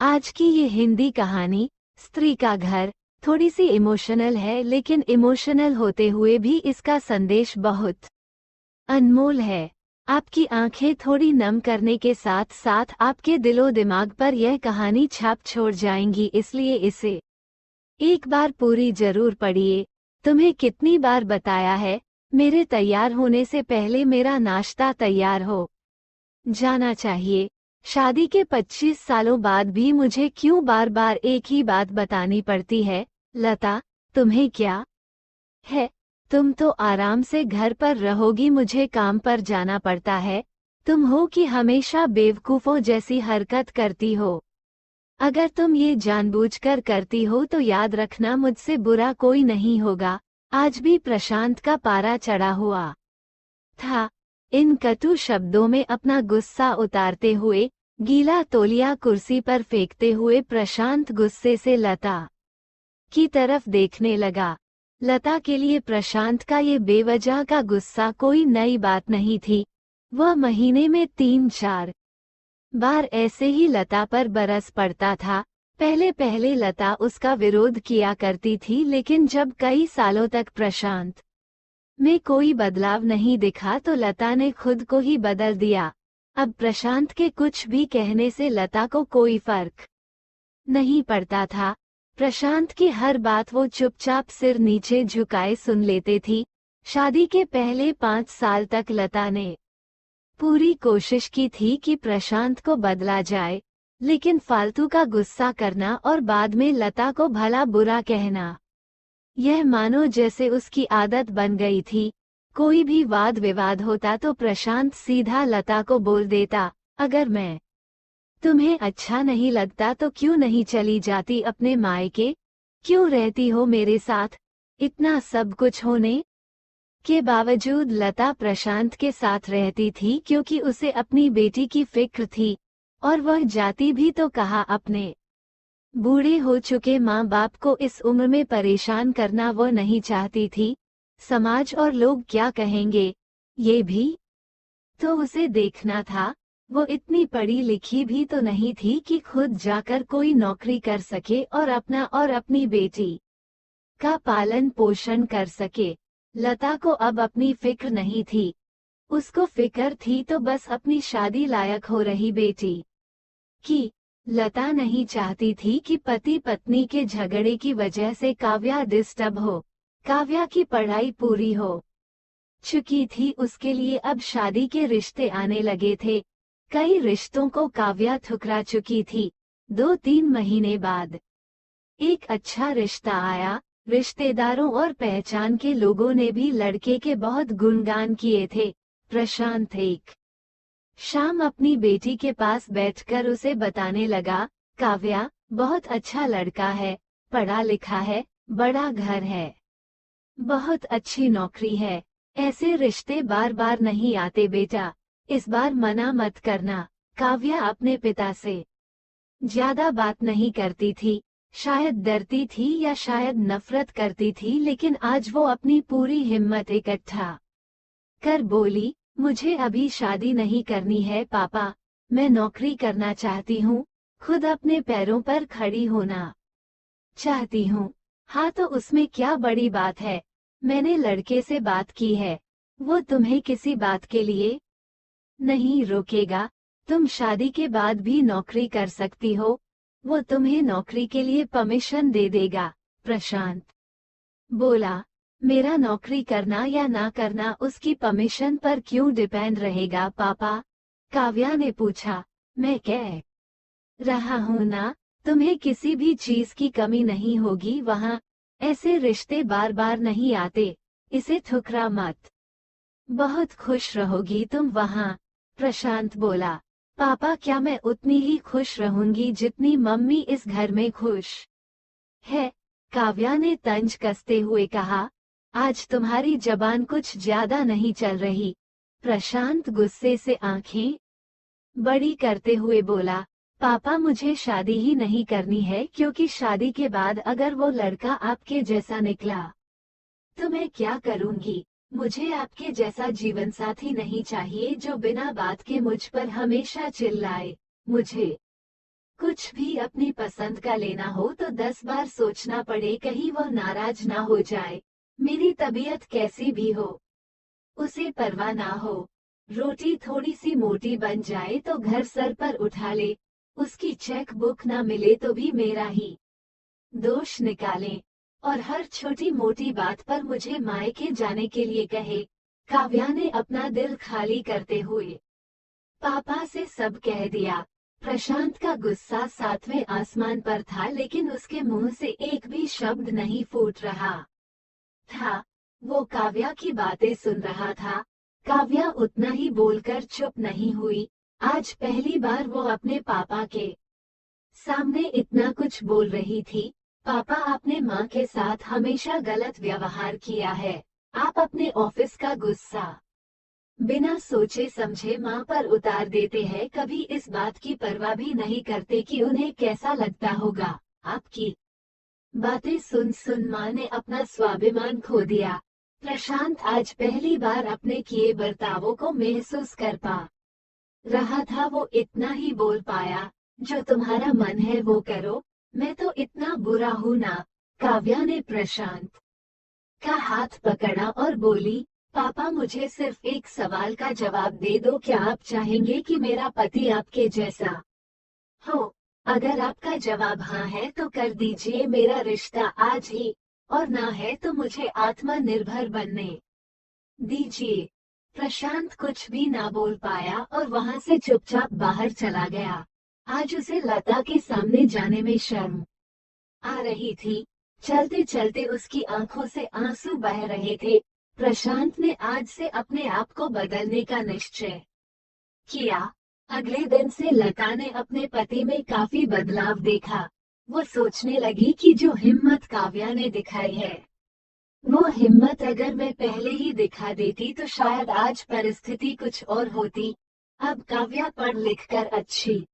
आज की ये हिंदी कहानी स्त्री का घर थोड़ी सी इमोशनल है, लेकिन इमोशनल होते हुए भी इसका संदेश बहुत अनमोल है। आपकी आंखें थोड़ी नम करने के साथ साथ आपके दिलो दिमाग पर यह कहानी छाप छोड़ जाएंगी, इसलिए इसे एक बार पूरी जरूर पढ़िए। तुम्हें कितनी बार बताया है, मेरे तैयार होने से पहले मेरा नाश्ता तैयार हो जाना चाहिए। शादी के 25 सालों बाद भी मुझे क्यों बार बार एक ही बात बतानी पड़ती है? लता, तुम्हें क्या है? तुम तो आराम से घर पर रहोगी, मुझे काम पर जाना पड़ता है। तुम हो कि हमेशा बेवकूफों जैसी हरकत करती हो। अगर तुम ये जानबूझकर करती हो तो याद रखना, मुझसे बुरा कोई नहीं होगा। आज भी प्रशांत का पारा चढ़ा हुआ था। इन कटु शब्दों में अपना गुस्सा उतारते हुए, गीला तौलिया कुर्सी पर फेंकते हुए प्रशांत गुस्से से लता की तरफ देखने लगा। लता के लिए प्रशांत का ये बेवजह का गुस्सा कोई नई बात नहीं थी। वह महीने में 3-4 बार ऐसे ही लता पर बरस पड़ता था। पहले पहले लता उसका विरोध किया करती थी, लेकिन जब कई सालों तक प्रशांत में कोई बदलाव नहीं दिखा तो लता ने खुद को ही बदल दिया। अब प्रशांत के कुछ भी कहने से लता को कोई फर्क नहीं पड़ता था। प्रशांत की हर बात वो चुपचाप सिर नीचे झुकाए सुन लेते थी। शादी के पहले 5 साल तक लता ने पूरी कोशिश की थी कि प्रशांत को बदला जाए, लेकिन फालतू का गुस्सा करना और बाद में लता को भला बुरा कहना, यह मानो जैसे उसकी आदत बन गई थी। कोई भी वाद विवाद होता तो प्रशांत सीधा लता को बोल देता, अगर मैं तुम्हें अच्छा नहीं लगता तो क्यों नहीं चली जाती अपने मायके? क्यों रहती हो मेरे साथ? इतना सब कुछ होने के बावजूद लता प्रशांत के साथ रहती थी क्योंकि उसे अपनी बेटी की फिक्र थी, और वह जाती भी तो कहा अपने बूढ़े हो चुके माँ बाप को इस उम्र में परेशान करना वो नहीं चाहती थी। समाज और लोग क्या कहेंगे, ये भी तो उसे देखना था। वो इतनी पढ़ी लिखी भी तो नहीं थी कि खुद जाकर कोई नौकरी कर सके और अपना और अपनी बेटी का पालन पोषण कर सके। लता को अब अपनी फिक्र नहीं थी। उसको फिक्र थी तो बस अपनी शादी लायक हो रही बेटी की। लता नहीं चाहती थी कि पति पत्नी के झगड़े की वजह से काव्या डिस्टर्ब हो। काव्या की पढ़ाई पूरी हो चुकी थी, उसके लिए अब शादी के रिश्ते आने लगे थे। कई रिश्तों को काव्या ठुकरा चुकी थी। 2-3 महीने बाद एक अच्छा रिश्ता आया। रिश्तेदारों और पहचान के लोगों ने भी लड़के के बहुत गुणगान किए थे। प्रशांत एक शाम अपनी बेटी के पास बैठकर उसे बताने लगा, काव्या, बहुत अच्छा लड़का है, पढ़ा लिखा है, बड़ा घर है, बहुत अच्छी नौकरी है। ऐसे रिश्ते बार बार नहीं आते बेटा, इस बार मना मत करना। काव्या अपने पिता से ज्यादा बात नहीं करती थी। शायद डरती थी या शायद नफरत करती थी, लेकिन आज वो अपनी पूरी हिम्मत इकट्ठा कर बोली, मुझे अभी शादी नहीं करनी है पापा, मैं नौकरी करना चाहती हूँ, खुद अपने पैरों पर खड़ी होना चाहती हूँ। हाँ तो उसमें क्या बड़ी बात है, मैंने लड़के से बात की है, वो तुम्हें किसी बात के लिए नहीं रोकेगा। तुम शादी के बाद भी नौकरी कर सकती हो, वो तुम्हें नौकरी के लिए परमिशन दे देगा। प्रशांत बोला, मेरा नौकरी करना या ना करना उसकी परमिशन पर क्यों डिपेंड रहेगा पापा? काव्या ने पूछा, मैं कह रहा हूँ ना, तुम्हें किसी भी चीज की कमी नहीं होगी वहाँ। ऐसे रिश्ते बार बार नहीं आते, इसे ठुकरा मत, बहुत खुश रहोगी तुम वहाँ। प्रशांत बोला, पापा क्या मैं उतनी ही खुश रहूंगी जितनी मम्मी इस घर में खुश है? काव्या ने तंज कसते हुए कहा, आज तुम्हारी जबान कुछ ज्यादा नहीं चल रही। प्रशांत गुस्से से आंखें बड़ी करते हुए बोला, पापा मुझे शादी ही नहीं करनी है, क्योंकि शादी के बाद अगर वो लड़का आपके जैसा निकला तो मैं क्या करूंगी? मुझे आपके जैसा जीवनसाथी नहीं चाहिए जो बिना बात के मुझ पर हमेशा चिल्लाए। मुझे कुछ भी अपनी पसंद का लेना हो तो 10 बार सोचना पड़े, कहीं वो नाराज ना हो जाए। मेरी तबीयत कैसी भी हो, उसे परवाह ना हो। रोटी थोड़ी सी मोटी बन जाए तो घर सर पर उठा ले, उसकी चेक बुक ना मिले तो भी मेरा ही दोष निकाले, और हर छोटी मोटी बात पर मुझे मायके जाने के लिए कहे। काव्या ने अपना दिल खाली करते हुए पापा से सब कह दिया। प्रशांत का गुस्सा 7वें आसमान पर था, लेकिन उसके मुंह से एक भी शब्द नहीं फूट रहा था। वो काव्या की बातें सुन रहा था। काव्या उतना ही बोलकर चुप नहीं हुई। आज पहली बार वो अपने पापा के सामने इतना कुछ बोल रही थी। पापा, आपने माँ के साथ हमेशा गलत व्यवहार किया है। आप अपने ऑफिस का गुस्सा बिना सोचे समझे माँ पर उतार देते हैं, कभी इस बात की परवाह भी नहीं करते कि उन्हें कैसा लगता होगा। आपकी बातें सुन सुन माँ ने अपना स्वाभिमान खो दिया। प्रशांत आज पहली बार अपने किए बर्तावों को महसूस कर पा रहा था। वो इतना ही बोल पाया, जो तुम्हारा मन है वो करो, मैं तो इतना बुरा हूँ ना। काव्या ने प्रशांत का हाथ पकड़ा और बोली, पापा, मुझे सिर्फ एक सवाल का जवाब दे दो, क्या आप चाहेंगे कि मेरा पति आपके जैसा हो? अगर आपका जवाब हाँ है तो कर दीजिए मेरा रिश्ता आज ही, और ना है तो मुझे आत्मनिर्भर बनने दीजिए। प्रशांत कुछ भी ना बोल पाया और वहां से चुपचाप बाहर चला गया। आज उसे लता के सामने जाने में शर्म आ रही थी। चलते चलते उसकी आंखों से आंसू बह रहे थे। प्रशांत ने आज से अपने आप को बदलने का निश्चय किया। अगले दिन से लता ने अपने पति में काफी बदलाव देखा। वो सोचने लगी कि जो हिम्मत काव्या ने दिखाई है, वो हिम्मत अगर मैं पहले ही दिखा देती तो शायद आज परिस्थिति कुछ और होती। अब काव्या पढ़ लिख कर अच्छी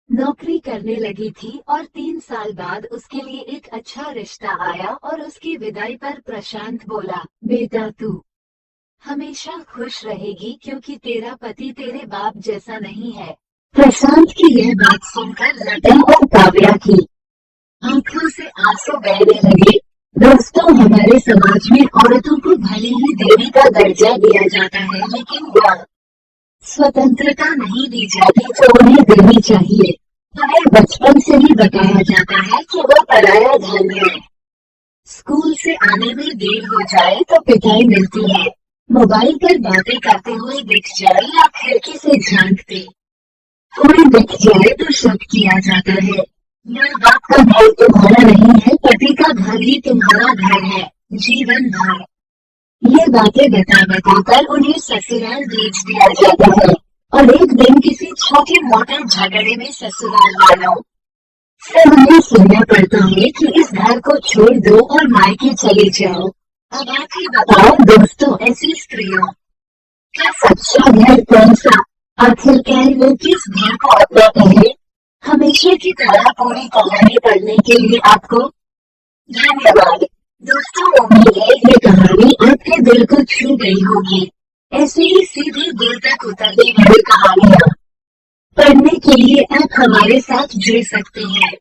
नौकरी करने लगी थी और 3 साल बाद उसके लिए एक अच्छा रिश्ता आया और उसकी विदाई पर प्रशांत बोला, बेटा तू हमेशा खुश रहेगी क्योंकि तेरा पति तेरे बाप जैसा नहीं है। प्रशांत की यह बात सुनकर लता और काव्या की आंखों से आंसू बहने लगे। दोस्तों, हमारे समाज में औरतों को भले ही देवी का दर्जा दिया जाता है, लेकिन वह स्वतंत्रता नहीं दी जाती जो उन्हें देनी चाहिए। उन्हें बचपन से ही बताया जाता है कि वो पराया धन है। स्कूल से आने में देर हो जाए तो पिटाई मिलती है। मोबाइल पर बातें करते हुए दिख जाए या खिड़की से झांकते कोई दिख जाए तो शक किया जाता है। माँ बाप का घर तुम्हारा नहीं है, पति का घर ही तुम्हारा घर है जीवन भर। ये बातें बता बताकर उन्हें ससुराल भेज दिया जाता है, और एक दिन किसी छोटे मोटे झगड़े में ससुराल वालों से उन्हें सुनना पड़ता है कि इस घर को छोड़ दो और मायके चले जाओ। अब आप ही बताओ दोस्तों, ऐसी स्त्रियों का सच्चा घर कौन सा? आखिरकार वो किस घर को अपना कहे? हमेशा की तरह पूरी कहानी पढ़ने के लिए आपको धन्यवाद। दोस्तों, उम्मीद है ये कहानी आपके दिल को छू गई होगी। ऐसे ही सीधे दिल तक उतरने वाली कहानियाँ पढ़ने के लिए आप हमारे साथ जुड़ सकते हैं।